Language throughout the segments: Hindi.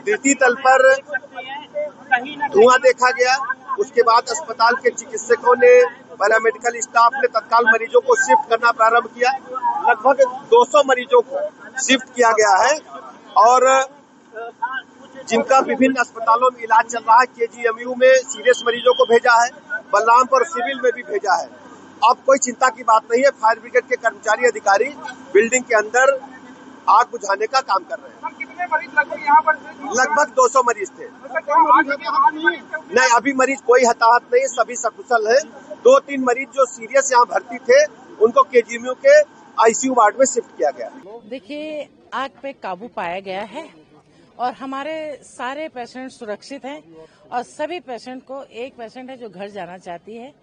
तृतीय तल पर धुआं देखा गया। उसके बाद अस्पताल के चिकित्सकों ने, पैरामेडिकल स्टाफ ने तत्काल मरीजों को शिफ्ट करना प्रारंभ किया। लगभग 200 मरीजों को शिफ्ट किया गया है और जिनका विभिन्न अस्पतालों में इलाज चल रहा है। केजीएमयू में सीरियस मरीजों को भेजा है, बलरामपुर सिविल में भी भेजा है। अब कोई चिंता की बात नहीं है। फायर ब्रिगेड के कर्मचारी अधिकारी बिल्डिंग के अंदर आग बुझाने का काम कर रहे हैं। कितने मरीज लगभग यहाँ पर? लगभग 200 मरीज थे। नहीं, अभी मरीज कोई हताहत नहीं, सभी सकुशल है। 2-3 मरीज जो सीरियस यहाँ भर्ती थे उनको केजीएमयू के आईसीयू वार्ड में शिफ्ट किया गया। देखिए, आग पे काबू पाया गया है और हमारे सारे पेशेंट सुरक्षित हैं और सभी पेशेंट को, एक पेशेंट है जो घर जाना चाहती है,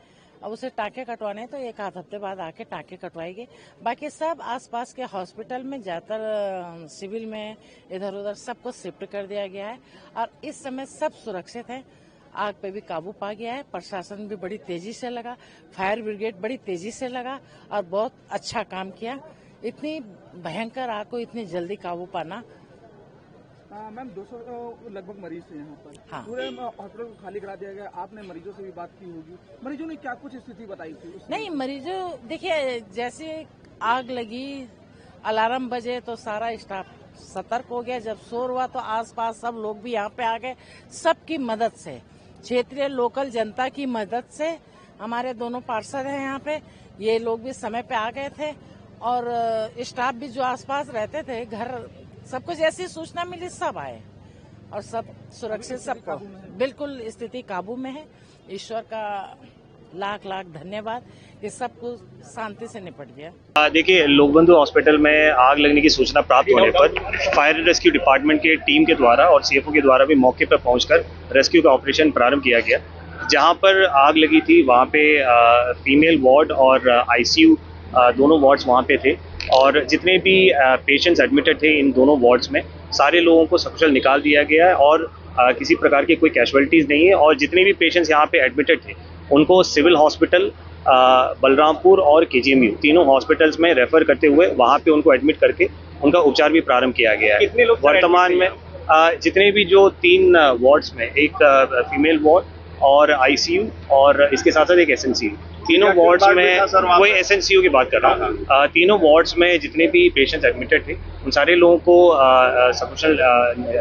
अब उसे टाँके कटवाने हैं तो 1 आध हफ्ते बाद आके टाँके कटवाएंगे। बाकी सब आसपास के हॉस्पिटल में, ज्यादातर सिविल में, इधर उधर सबको शिफ्ट कर दिया गया है और इस समय सब सुरक्षित हैं। आग पे भी काबू पा गया है। प्रशासन भी बड़ी तेजी से लगा, फायर ब्रिगेड बड़ी तेजी से लगा और बहुत अच्छा काम किया। इतनी भयंकर आग को इतनी जल्दी काबू पाना। मैम 200 लगभग मरीज थे यहाँ पर। हाँ। पूरे हॉस्पिटल को खाली करा दिया गया। आपने मरीजों से भी बात की होगी, मरीजों ने क्या कुछ स्थिति बताई थी? नहीं, मरीजों, देखिए, जैसे आग लगी, अलार्म बजे तो सारा स्टाफ सतर्क हो गया। जब शोर हुआ तो आसपास सब लोग भी यहाँ पे आ गए। सबकी मदद से, क्षेत्रीय लोकल जनता की मदद से, हमारे दोनों पार्षद हैं यहाँ पे, ये लोग भी समय पे आ गए थे और स्टाफ भी जो आसपास रहते थे, घर, सबको जैसी सूचना मिली सब आए और सब सुरक्षित, सबको बिल्कुल स्थिति काबू में है। ईश्वर का लाख लाख धन्यवाद कि सब कुछ शांति से निपट गया। देखिए, लोकबंधु हॉस्पिटल में आग लगने की सूचना प्राप्त होने पर फायर रेस्क्यू डिपार्टमेंट के टीम के द्वारा और सीएफओ के द्वारा भी मौके पर पहुंचकर रेस्क्यू का ऑपरेशन प्रारंभ किया गया। जहां पर आग लगी थी वहां पे फीमेल वार्ड और आईसीयू दोनों वार्ड्स वहां पे थे और जितने भी पेशेंट्स एडमिटेड थे इन दोनों वार्ड्स में, सारे लोगों को सकुशल निकाल दिया गया है और किसी प्रकार की कोई कैजुअलिटीज़ नहीं है। और जितने भी पेशेंट्स यहाँ पे एडमिटेड थे उनको सिविल हॉस्पिटल, बलरामपुर और केजीएमयू तीनों हॉस्पिटल्स में रेफर करते हुए वहाँ पे उनको एडमिट करके उनका उपचार भी प्रारंभ किया गया है। कितने लोग वर्तमान में जितने भी जो 3 वार्ड्स में, एक फीमेल वार्ड और आईसीयू और इसके साथ साथ एक एसएनसीयू, तीनों वार्ड्स में, वही एसएनसीयू की बात कर रहा हूँ, तीनों वार्ड्स में जितने भी पेशेंट्स एडमिटेड थे उन सारे लोगों को सकुशल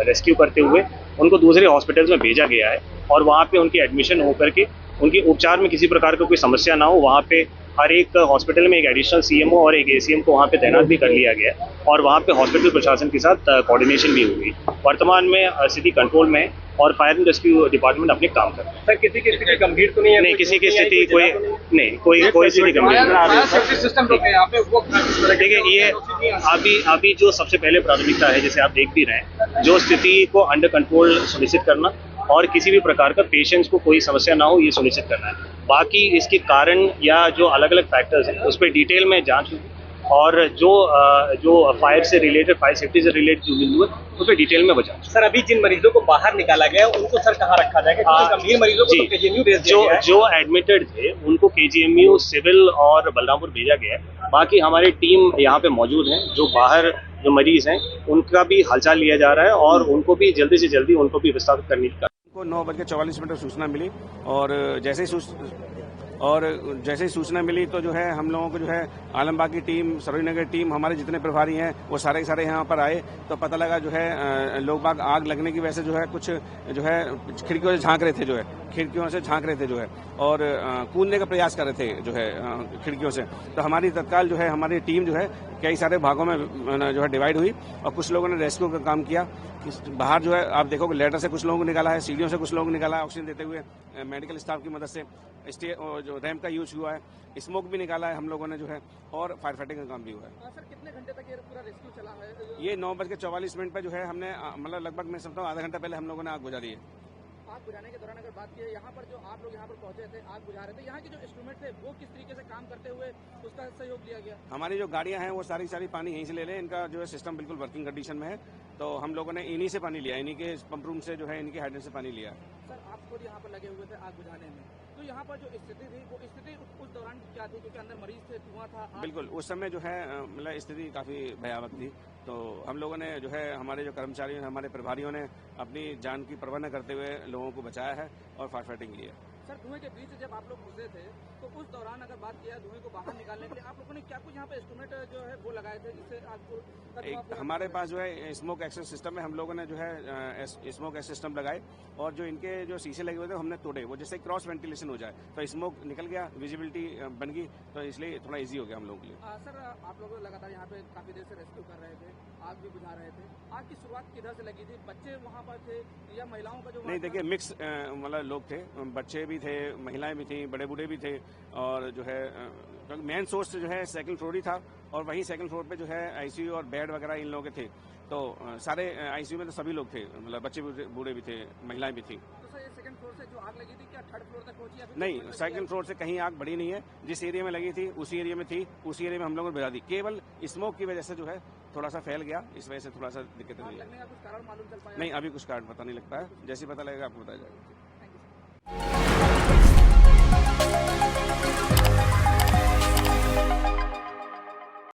रेस्क्यू करते हुए उनको दूसरे हॉस्पिटल्स में भेजा गया है और वहाँ पे उनकी एडमिशन होकर के उनके उपचार में किसी प्रकार का कोई समस्या ना हो, वहाँ पे हर एक हॉस्पिटल में एक एडिशनल सीएमओ और एक एसीएम को वहाँ पे तैनात भी कर लिया गया है और वहाँ पे हॉस्पिटल प्रशासन के साथ कोऑर्डिनेशन भी होगी। वर्तमान में स्थिति कंट्रोल में है और फायर एंड रेस्क्यू डिपार्टमेंट अपने काम कर रहे हैं। सर, किसी की स्थिति गंभीर तो नहीं है? नहीं, किसी की स्थिति कोई नहीं, कोई स्थिति गंभीर नहीं। देखिए, ये अभी जो सबसे पहले प्राथमिकता है, जैसे आप देख भी रहे हैं, जो स्थिति को अंडर कंट्रोल सुनिश्चित करना और किसी भी प्रकार का पेशेंट्स को कोई समस्या ना हो, ये सुनिश्चित करना है। बाकी इसके कारण या जो अलग अलग फैक्टर्स हैं उस पर डिटेल में जांच होगी और जो फायर से रिलेटेड, फायर सेफ्टी से रिलेटेड जो बिंदु है उस पर डिटेल में बचा। सर, अभी जिन मरीजों को बाहर निकाला गया उनको सर कहाँ रखा जाएगा? क्योंकि गंभीर मरीजों को तो केजीएमयू भेज दिया गया है। जो एडमिटेड थे उनको केजीएमयू, सिविल और बलरामपुर भेजा गया है। बाकी हमारी टीम यहाँ पे मौजूद है, जो बाहर जो मरीज हैं उनका भी हालचाल लिया जा रहा है और उनको भी जल्दी से जल्दी उनको भी विस्तारित करने की। 9:44 सूचना मिली और जैसे ही सूचना मिली तो जो है हम लोगों को जो है आलमबाग की टीम, सरोजनी नगर टीम, हमारे जितने प्रभारी हैं वो सारे के सारे यहाँ पर आए तो पता लगा जो है लोग बाग आग लगने की वजह से जो है कुछ जो है खिड़कियों से झांक रहे थे, जो है खिड़कियों से झांक रहे थे, जो है और कूदने का प्रयास कर रहे थे जो है खिड़कियों से। तो हमारी तत्काल जो है हमारी टीम जो है कई सारे भागों में जो है डिवाइड हुई और कुछ लोगों ने रेस्क्यू का काम किया। बाहर जो है आप देखोगे लेटर से कुछ लोगों को निकाला है, सीढ़ियों से कुछ लोगों को निकाला है, ऑक्सीजन देते हुए मेडिकल स्टाफ की मदद से जो रैंप का यूज हुआ है, स्मोक भी निकाला है हम लोगों ने जो है और फायर फाइटिंग का काम भी हुआ है। सर, कितने घंटे तक ये पूरा रेस्क्यू चला है? ये 9:44 पर जो है हमने मतलब लगभग मैं समझता हूँ आधा घंटा पहले हम लोगों ने आग बुझा दी है। आग बुझाने के दौरान अगर बात की यहाँ पर जो आप लोग यहाँ पर पहुंचे थे, आग बुझा रहे थे, यहाँ के जो इंस्ट्रूमेंट थे वो किस तरीके से काम करते हुए उसका सहयोग लिया गया? हमारी जो गाड़ियाँ हैं वो सारी पानी यहीं से ले लें, इनका जो है सिस्टम बिल्कुल वर्किंग कंडीशन में है। तो हम लोगों ने इन्हीं से पानी लिया, इन्हीं के पंप रूम से जो है इनके हाइड्रेंट से पानी लिया। सर, आप खुद यहाँ पर लगे हुए थे आग बुझाने में, तो यहाँ पर जो स्थिति थी वो स्थिति उस दौरान क्या थी, क्योंकि अंदर मरीज थे, धुआं था? बिल्कुल, उस समय जो है मतलब स्थिति काफ़ी भयावह थी। तो हम लोगों ने जो है, हमारे जो कर्मचारियों ने, हमारे प्रभारियों ने अपनी जान की परवाह न करते हुए लोगों को बचाया है और फायर फाइटिंग की है। सर, धुएं के बीच जब आप लोग घुसे थे तो उस दौरान अगर बात किया धुएं को बाहर निकालने के लिए आप लोगों ने क्या कुछ यहाँ पे इंस्ट्रूमेंट जो है वो लगाए थे, जिससे आपको? हमारे पास जो है स्मोक एक्सेस सिस्टम है, हम लोगों ने जो है स्मोक एक्सेस सिस्टम लगाए और जो इनके जो शीशे लगे हुए थे हमने तोड़े, वो जैसे क्रॉस वेंटिलेशन हो जाए तो स्मोक निकल गया, विजिबिलिटी बन गई, तो इसलिए थोड़ा ईजी हो गया हम लोगों के लिए। सर, आप लोग लगातार यहाँ पे काफी देर से रेस्क्यू कर रहे थे, आग भी बुझा रहे थे, आग की शुरुआत किधर से लगी थी? बच्चे वहाँ पर थे या महिलाओं का जो? नहीं, देखिए मिक्स मतलब लोग थे, बच्चे भी थे, महिलाएं भी थी, बड़े बूढ़े भी थे और जो है मेन सोर्स जो है सेकंड फ्लोर ही था और वहीं सेकंड फ्लोर पे जो है आईसीयू और बेड वगैरह इन लोगों के थे। तो सारे आईसीयू में तो सभी लोग थे, मतलब बच्चे बूढ़े भी थे, महिलाएं भी थी। तो सर, ये सेकंड फ्लोर से जो आग लगी थी क्या थर्ड फ्लोर तक पहुंची या फिर? नहीं, सेकंड फ्लोर से कहीं आग बढ़ी नहीं है, जिस एरिया में लगी थी उसी एरिया में थी, उसी एरिया में हम लोगों ने बुझा दी। केवल स्मोक की वजह से जो है थोड़ा सा फैल गया, इस वजह से थोड़ा सा दिक्कत हुई है। लगने का कुछ कारण मालूम चल पाया? नहीं, अभी कुछ कारण पता नहीं लगता है, जैसे पता लगेगा आपको बताया जाएगा।